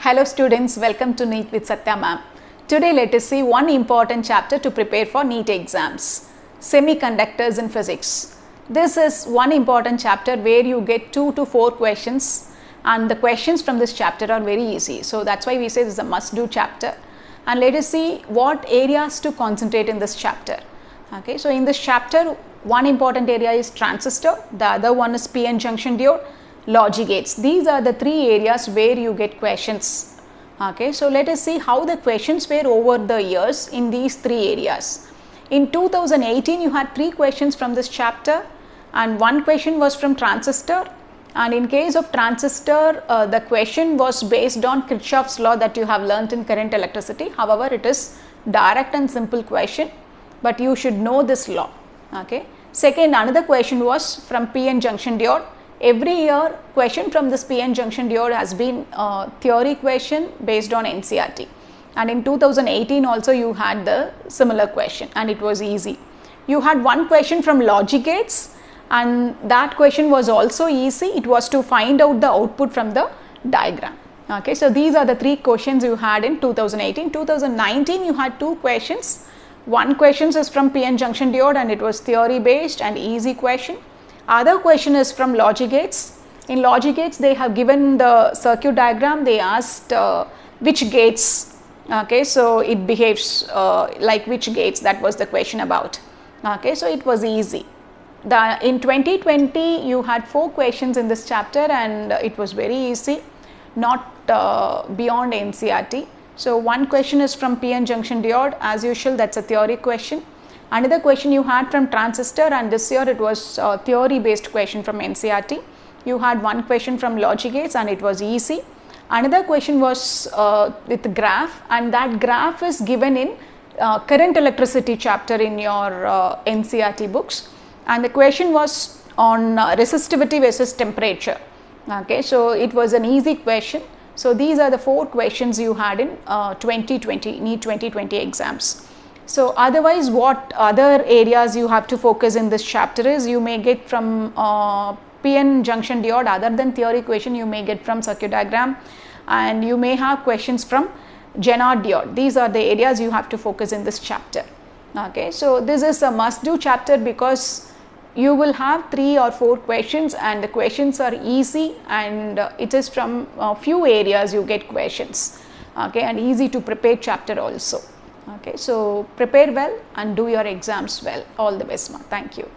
Hello students, welcome to NEET with Satya ma'am. Today let us see one important chapter to prepare for NEET exams, semiconductors in physics. This is one important chapter where you get 2 to 4 questions and the questions from this chapter are very easy. So that's why we say this is a must do chapter, and let us see what areas to concentrate in this chapter. Okay, so in this chapter one important area is transistor, the other one is p-n junction diode, logic gates. These are the 3 areas where you get questions. Okay, so let us see how the questions were over the years in these 3 areas. In 2018 you had 3 questions from this chapter and 1 question was from transistor, and in case of transistor the question was based on Kirchhoff's law that you have learnt in current electricity. However, it is direct and simple question, but you should know this law. Okay. Second, another question was from p-n junction diode. Every year question from this p-n junction diode has been a theory question based on NCERT, and in 2018 also you had the similar question and it was easy. You had 1 question from logic gates and that question was also easy. It was to find out the output from the diagram. Okay, so these are the 3 questions you had in 2018. 2019 you had 2 questions. 1 question is from p-n junction diode and it was theory based and easy question. Other question is from logic gates. In logic gates they have given the circuit diagram. They asked which gates, okay, so it behaves like which gates, that was the question about. Okay, so it was easy. In 2020 you had 4 questions in this chapter and it was very easy, not beyond NCERT. So 1 question is from p-n junction diode, as usual that's a theory question. Another question you had from transistor, and this year it was a theory based question from NCERT. You had 1 question from logic gates and it was easy. Another question was with graph, and that graph is given in current electricity chapter in your NCERT books, and the question was on resistivity versus temperature. Okay, so it was an easy question. So these are the 4 questions you had in 2020 NEET 2020 exams. So otherwise what other areas you have to focus in this chapter is you may get from p-n junction diode, other than theory question you may get from circuit diagram, and you may have questions from Génard diode. These are the areas you have to focus in this chapter. Okay, so this is a must do chapter because you will have 3 or 4 questions and the questions are easy, and it is from a few areas you get questions. Okay, and easy to prepare chapter also. Okay, so prepare well and do your exams well. All the best, ma. Thank you.